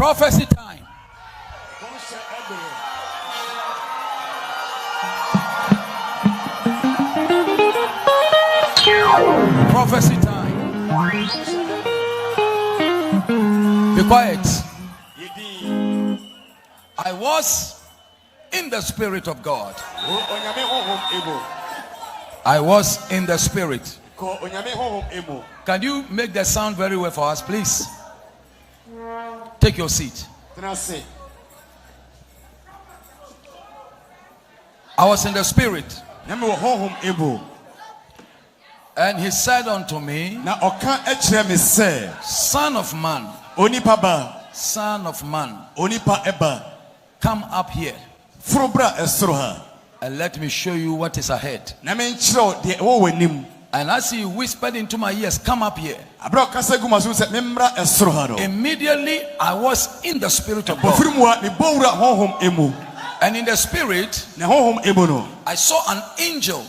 Prophecy time. Prophecy time. Be quiet. I was in the Spirit of God. I was in the Spirit. Can you make the sound very well for us, please? Take your seat. I was in the Spirit. And he said unto me, Son of man, Son of man, come up here and let me show you what is ahead. And as he whispered into my ears, come up here. Immediately I was in the Spirit of God. And in the Spirit, I saw an angel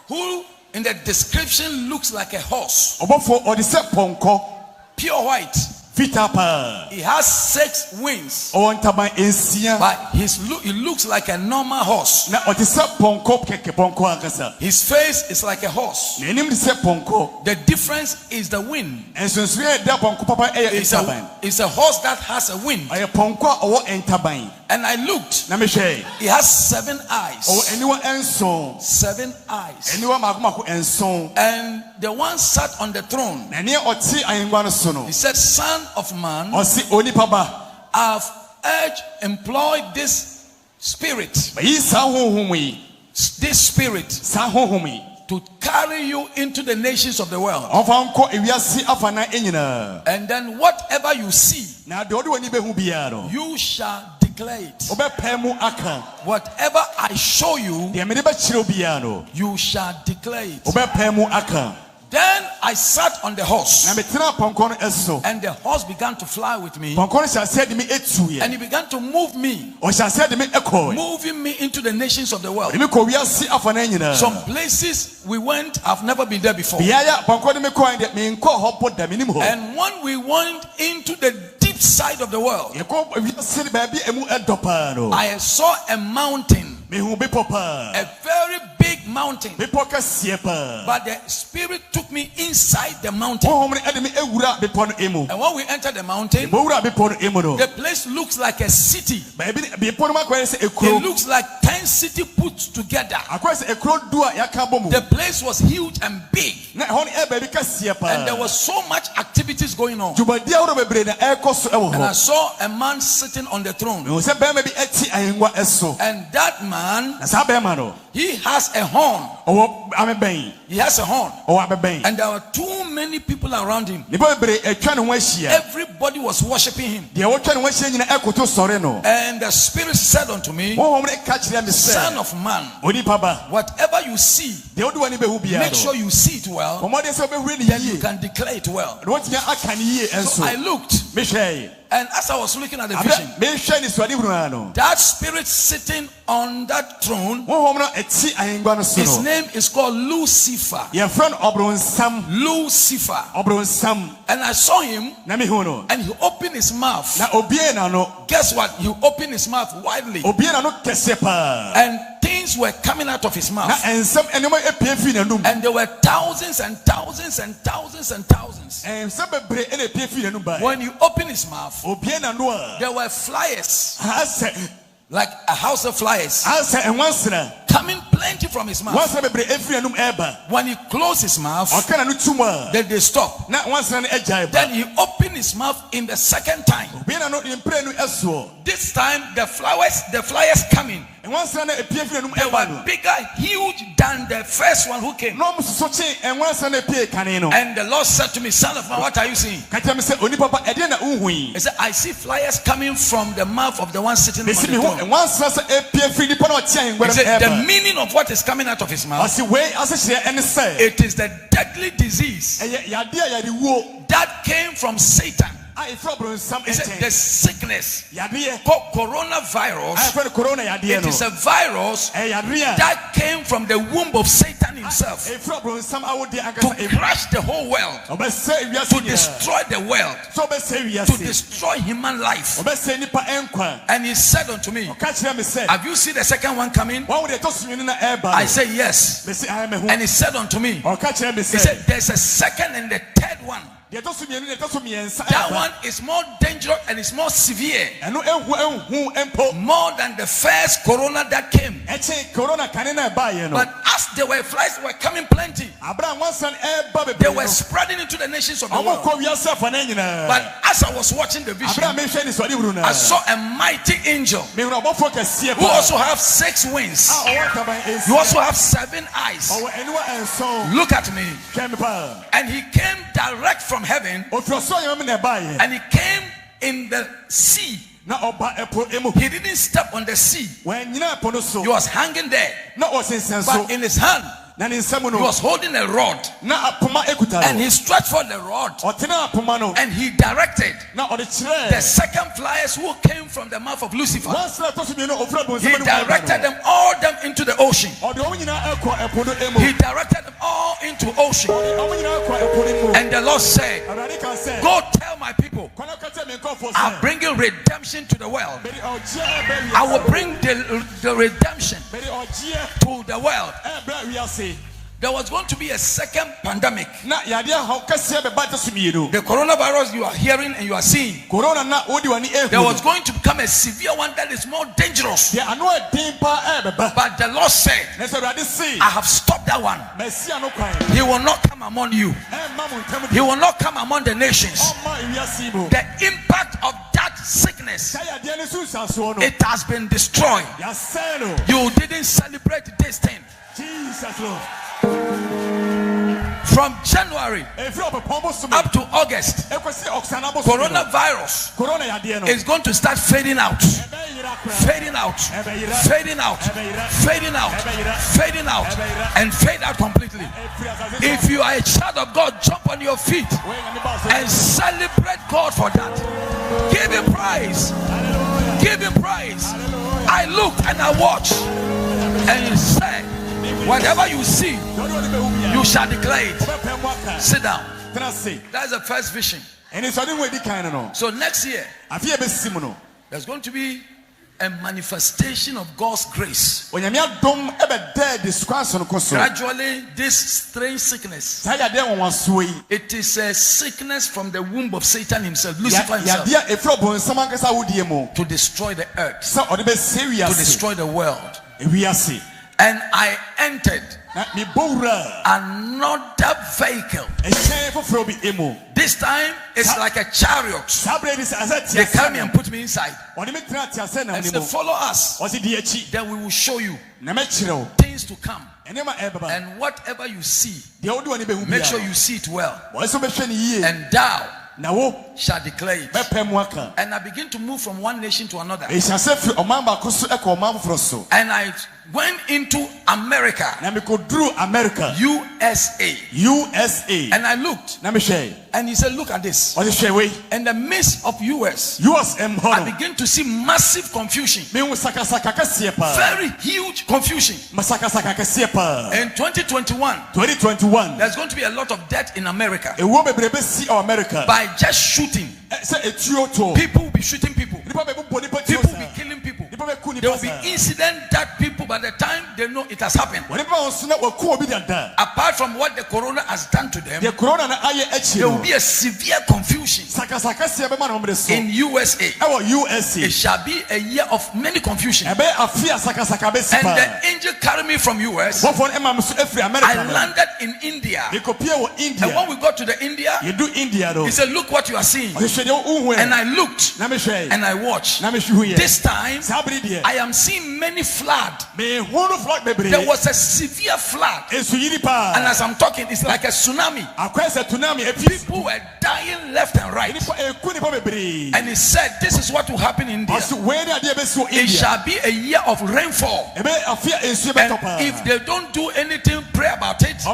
who in the description looks like a horse. Pure white. He has 6 wings, but he looks like a normal horse. His face is like a horse. The difference is the wind. It's a horse that has a wind. And I looked. He has 7 eyes. 7 eyes. And the one sat on the throne. He said, Son of man, I've employed this spirit to carry you into the nations of the world. And then whatever you see, you shall declare it. Whatever I show you, you shall declare it. Then I sat on the horse, and the horse began to fly with me, and he began to move me, moving me into the nations of the world. Some places we went, I've never been there before. And when we went into the deep side of the world, I saw a mountain. A very big mountain, but the Spirit took me inside the mountain. And when we entered the mountain, the place looks like a city. It looks like 10 cities put together. The place was huge and big, and there was so much activities going on. And I saw a man sitting on the throne, and that man, he has a horn. He has a horn. And there were too many people around him. Everybody was worshiping him. And the Spirit said unto me, Son of man, whatever you see, make sure you see it well, then you can declare it well. So I looked, and as I was looking at the vision, that Spirit sitting on that throne, his name is called Lucifer. Lucifer. And I saw him, and he opened his mouth. Guess what? He opened his mouth widely, and things were coming out of his mouth. And there were thousands and thousands and thousands and thousands. When you open his mouth, there were flyers, like a house of flies, coming plenty from his mouth. When he closed his mouth, then they stop. Then he opened his mouth in the second time. This time the flyers coming, they were bigger, huge than the first one who came. And the Lord said to me, Son of man, what are you seeing? He said, I see flyers coming from the mouth of the one sitting on the throne. He said, the meaning of what is coming out of his mouth, it is the deadly disease that came from Satan. He said the sickness called coronavirus, it is a virus that came from the womb of Satan himself to crush the whole world, to destroy the world, to destroy human life. And he said unto me, have you seen the second one coming? I said yes. And he said unto me, he said there's a second and the third one. That one is more dangerous and it's more severe, more than the first corona that came. But as the flies were coming plenty, they were spreading into the nations of the world. But as I was watching the vision, I saw a mighty angel who also have 6 wings. You also have 7 eyes. Look at me. And he came direct from heaven, and he came in the sea. He didn't step on the sea. He was hanging there, but in his hand he was holding a rod, and he stretched forth the rod, and he directed the second flyers who came from the mouth of Lucifer. He directed them all into the ocean. He directed them all into ocean. And the Lord said, go tell my people, I'm bringing redemption to the world. I will bring the redemption to the world. There was going to be a second pandemic. The coronavirus you are hearing and you are seeing, there was going to become a severe one that is more dangerous. But the Lord said, I have stopped that one. He will not come among you. He will not come among the nations. The impact of that sickness, it has been destroyed. You didn't celebrate this thing. Jesus Lord. From January up to August, coronavirus is going to start fading out, fading out, fading out, fading out, fading out, and fade out completely. If you are a child of God, jump on your feet and celebrate God for that. Give him praise. Give him praise. I looked and I watched, and he said, whatever you see, you shall declare it. Sit down. That's the first vision. So next year, there's going to be a manifestation of God's grace. Gradually, this strange sickness, it is a sickness from the womb of Satan himself, Lucifer himself, to destroy the earth, to destroy the world. And I entered another vehicle. This time it's like a chariot. They come and put me inside and they follow us. Then we will show you things to come. And whatever you see, make sure you see it well. And thou shall declare it. And I begin to move from one nation to another. And I went into America, USA. And I looked, and he said, look at this. In the midst of US, I begin to see massive confusion, very huge confusion. In 2021, there's going to be a lot of death in America by just shooting. People will be shooting people. People will be killing people. There will be incident that people, by the time they know it has happened, apart from what the corona has done to them, there will be a severe confusion in USA. It shall be a year of many confusion. And the angel carried me from US. I landed in India. And when we got to the India, he said, look what you are seeing. And I looked and I watched. This time I am seeing many flood. There was a severe flood, and as I'm talking, it's like a tsunami. People were dying left and right. And he said, this is what will happen in India. It shall be a year of rainfall, and if they don't do anything, pray about it,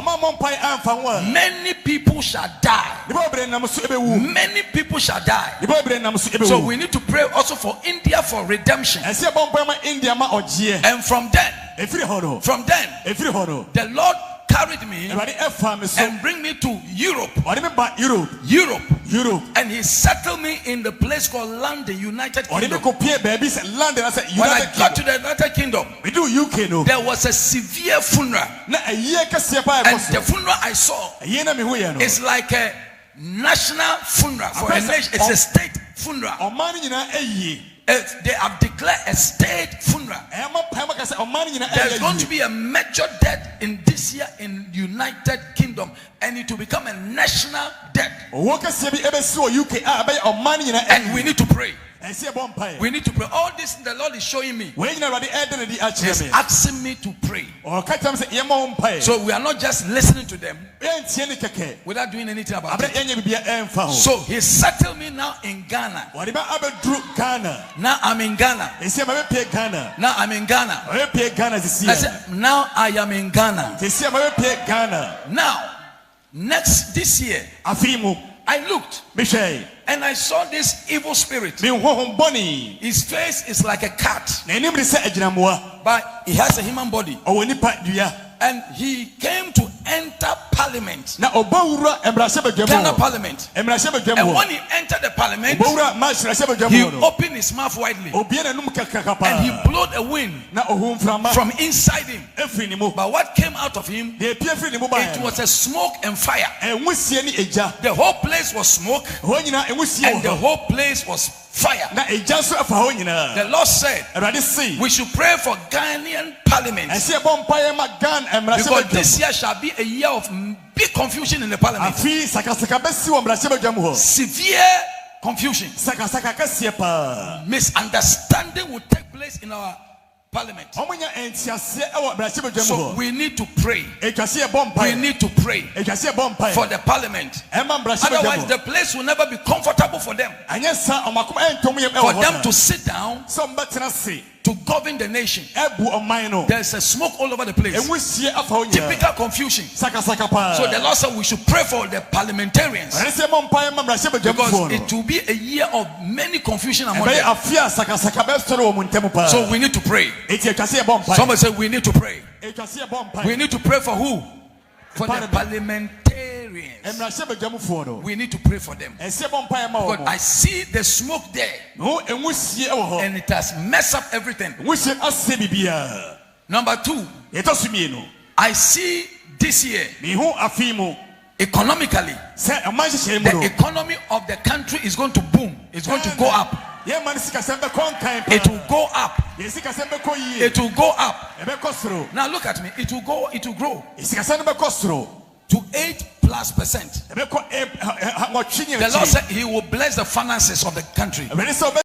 many people shall die. Many people shall die. So we need to pray also for India for redemption. And from then, the Lord carried me and bring me to Europe. And he settled me in the place called London, United Kingdom. When I got to the United Kingdom, there was a severe funeral, and the funeral I saw is like a national funeral for a nation. It's a state funeral. They have declared a state funeral. There's going to be a major death in this year in United Kingdom, and it will become a national death. And we need to pray. We need to pray. All this the Lord is showing me. He's asking me to pray. So we are not just listening to them without doing anything about it. So he settled me now in Ghana. Now I'm in Ghana. Now I'm in Ghana. I said, now I am in Ghana. Now, this year, I looked and I saw this evil spirit. His face is like a cat, but he has a human body. And he came to enter parliament, Ghana parliament. And when he entered the parliament, he opened his mouth widely, and he blew a wind from inside him. But what came out of him, it was a smoke and fire. The whole place was smoke, and the whole place was fire. The Lord said we should pray for Ghanaian parliament, because this year shall be a year of big confusion in the parliament. Severe confusion. Misunderstanding will take place in our parliament. So we need to pray. We need to pray for the parliament. Otherwise the place will never be comfortable for them. For them to sit down to govern the nation. There's a smoke all over the place. Typical confusion. So the Lord said we should pray for the parliamentarians, because it will be a year of many confusion among them. So we need to pray. Somebody say we need to pray. We need to pray for who? For the parliamentarians. We need to pray for them. But I see the smoke there, and it has messed up everything. Number two, I see this year economically, the economy of the country is going to boom. It's going to go up. It will go up. It will go up. Now look at me. It will grow to 8+%. The Lord said he will bless the finances of the country.